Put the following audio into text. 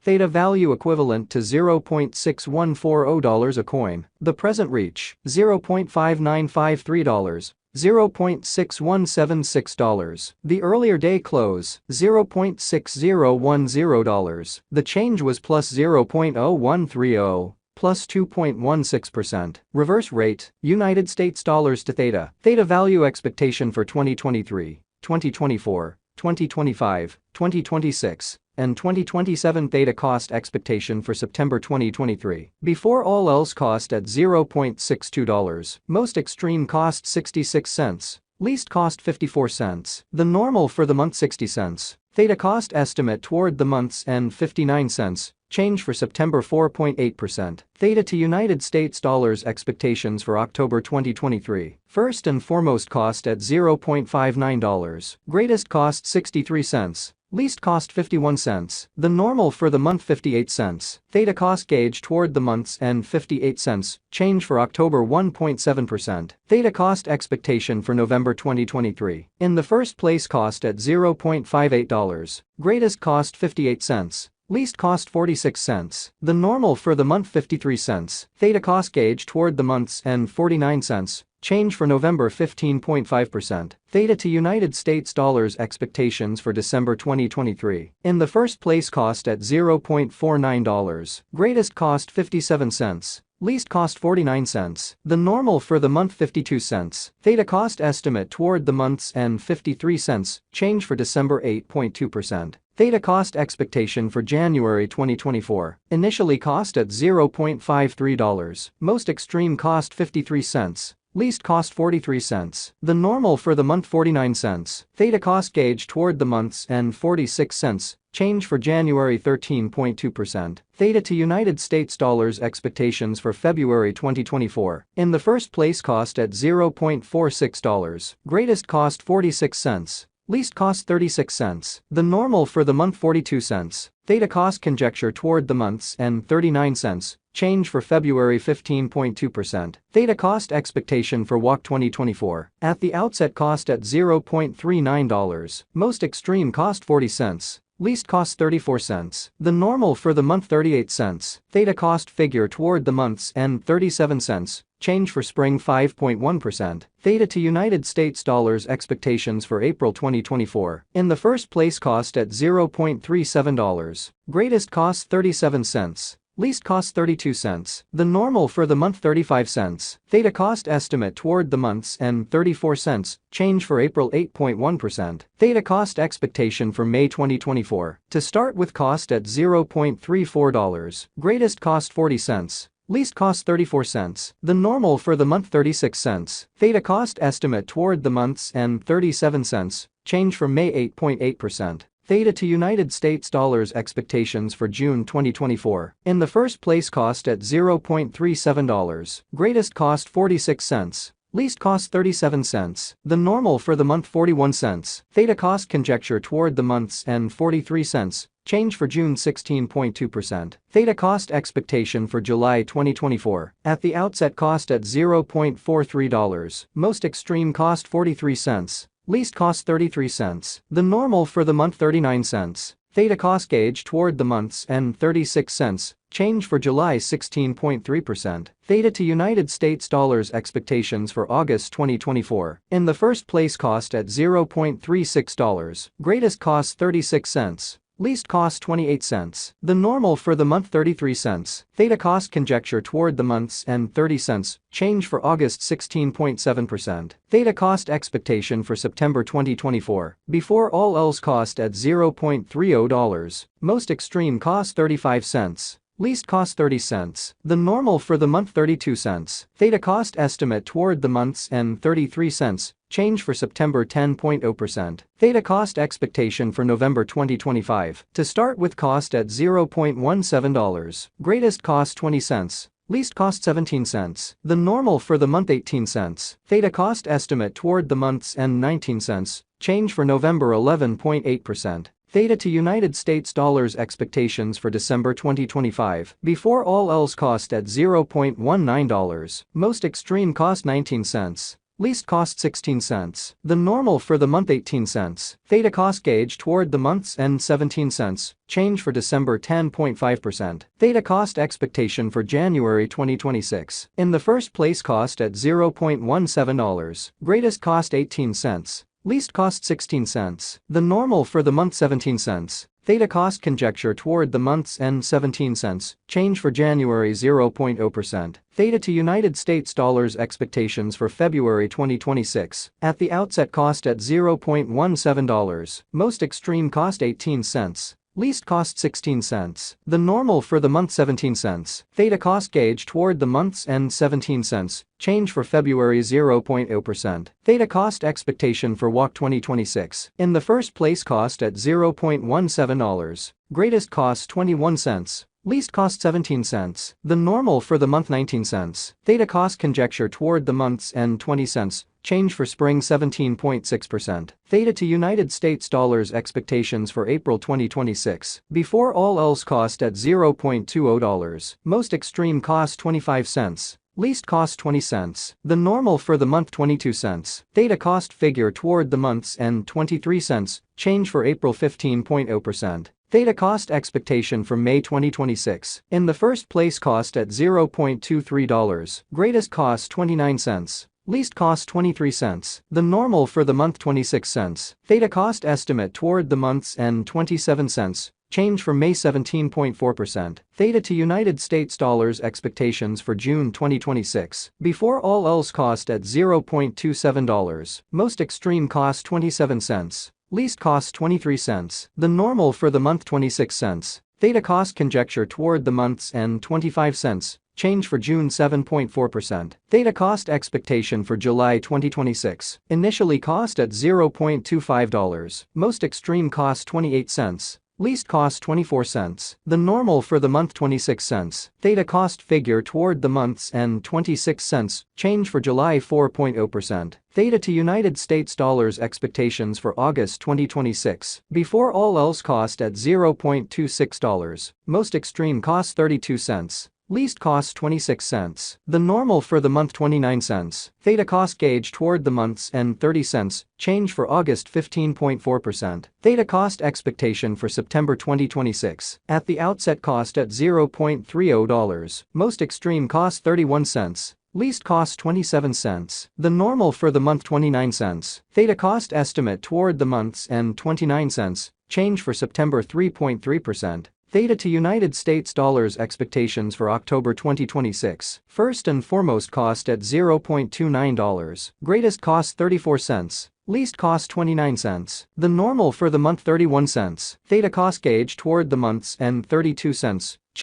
Theta value equivalent to $0.6140 a coin. The present reach, $0.5953. $0.6176. The earlier day close, $0.6010. The change was plus 0.0130. Plus 2.16%. Reverse rate, United States dollars to Theta. Theta value expectation for 2023, 2024, 2025, 2026, and 2027. Theta cost expectation for September 2023. Before all else cost at $0.62. Most extreme cost 66 cents. Least cost 54 cents. The normal for the month 60 cents. Theta cost estimate toward the month's end 59 cents. Change for September 4.8%. Theta to United States dollars expectations for October 2023. First and foremost cost at $0.59. Greatest cost 63 cents. Least cost 51 cents. The normal for the month 58 cents. Theta cost gauge toward the month's end 58 cents. Change for October 1.7%. Theta cost expectation for November 2023. In the first place cost at $0.58. Greatest cost 58 cents. Least cost 46 cents. The normal for the month 53 cents. Theta cost gauge toward the month's end 49 cents. Change for November 15.5%. Theta to United States dollars expectations for December 2023. In the first place cost at $0.49. Greatest cost 57 cents. Least cost 49 cents. The normal for the month 52 cents. Theta cost estimate toward the month's end 53 cents. Change for December 8.2%. Theta cost expectation for January 2024. Initially cost at $0.53. Most extreme cost 53 cents. Least cost 43 cents. The normal for the month 49 cents. Theta cost gauge toward the month's end 46 cents. Change for January 13.2%. Theta to United States dollars expectations for February 2024. In the first place cost at $0.46. Greatest cost 46 cents. Least cost 36 cents. The normal for the month 42 cents. Theta cost conjecture toward the month's end 39 cents. Change for February 15.2%. Theta cost expectation for WOC 2024. At the outset cost at $0.39. Most extreme cost 40 cents. Least cost 34 cents. The normal for the month 38 cents. Theta cost figure toward the month's end 37 cents. Change for spring 5.1%. Theta to United States dollars expectations for April 2024. In the first place cost at $0.37. Greatest cost 37 cents. Least cost 32 cents. The normal for the month 35 cents. Theta cost estimate toward the month's end 34 cents. Change for April 8.1%. Theta cost expectation for May 2024. To start with cost at $0.34. Greatest cost 40 cents. Least cost 34 cents. The normal for the month 36 cents. Theta cost estimate toward the month's end 37 cents. Change for May 8.8%. Theta to United States dollars expectations for June 2024. In the first place cost at $0.37. Greatest cost 46 cents. Least cost 37 cents. The normal for the month 41 cents. Theta cost conjecture toward the month's end 43 cents. Change for June 16.2%. Theta cost expectation for July 2024. At the outset cost at $0.43. Most extreme cost 43 cents. Least cost 33 cents. The normal for the month 39 cents. Theta cost gauge toward the month's end 36 cents. Change for July 16.3%. Theta to United States dollars expectations for August 2024. In the first place cost at $0.36. Greatest cost 36 cents. Least cost 28 cents. The normal for the month 33 cents. Theta cost conjecture toward the month's end 30 cents. Change for August 16.7%. Theta cost expectation for September 2024. Before all else cost at $0.30. Most extreme cost 35 cents. Least cost 30 cents. The normal for the month 32 cents. Theta cost estimate toward the month's end 33 cents. Change for September 10.0%. Theta cost expectation for November 2025. To start with cost at $0.17. Greatest cost 20 cents. Least cost 17 cents. The normal for the month 18 cents. Theta cost estimate toward the month's end 19 cents. Change for November 11.8%. Theta to United States dollars expectations for December 2025. Before all else cost at $0.19. Most extreme cost 19 cents. least cost 16 cents. The normal for the month 18 cents. Theta cost gauge toward the month's end 17 cents. Change for December 10.5%. Theta cost expectation for January 2026. In the first place, cost at $0.17. Greatest cost 18 cents. Least cost 16 cents. The normal for the month 17 cents. Theta cost conjecture toward the month's end 17 cents. Change for January 0.0%. Theta to United States dollars expectations for February 2026. At the outset, cost at $0.17. Most extreme cost 18 cents. Least cost 16 cents. The normal for the month 17 cents. Theta cost gauge toward the month's end 17 cents. Change for February 0.0%. Theta cost expectation for WOC 2026. In the first place, cost at $0.17. Greatest cost 21 cents. Least cost 17 cents. The normal for the month 19 cents. Theta cost conjecture toward the month's end 20 cents. Change for spring 17.6%. Theta to United States dollars expectations for April 2026. Before all else, cost at $0.20. Most extreme cost 25 cents. Least cost 20 cents. The normal for the month 22 cents. Theta cost figure toward the month's end 23 cents. Change for April 15.0%. Theta cost expectation for May 2026. In the first place, cost at $0.23. Greatest cost 29 cents. Least cost 23 cents. The normal for the month 26 cents. Theta cost estimate toward the month's end 27 cents. Change for May 17.4%. Theta to United States dollars expectations for June 2026. Before all else, cost at $0.27. Most extreme cost 27 cents. Least cost 23 cents. The normal for the month 26 cents. Theta cost conjecture toward the month's end 25 cents. Change for June 7.4%. Theta cost expectation for July 2026. Initially cost at $0.25. Most extreme cost 28 cents. Least cost 24 cents. The normal for the month 26 cents. Theta cost figure toward the month's end 26 cents. Change for July 4.0%. Theta to United States dollars expectations for August 2026. Before all else, cost at $0.26. Most extreme cost 32 cents. Least cost 26 cents. The normal for the month 29 cents. Theta cost gauge toward the month's end 30 cents. Change for August 15.4%. Theta cost expectation for September 2026. At the outset, cost at $0.30. Most extreme cost 31 cents. Least cost 27 cents. The normal for the month 29 cents. Theta cost estimate toward the month's end 29 cents. Change for September 3.3%. Theta to United States dollars expectations for October 2026. First and foremost, cost at $0.29. Greatest cost 34 cents. Least cost 29 cents. The normal for the month 31 cents. Theta cost gauge toward the month's end 32 cents.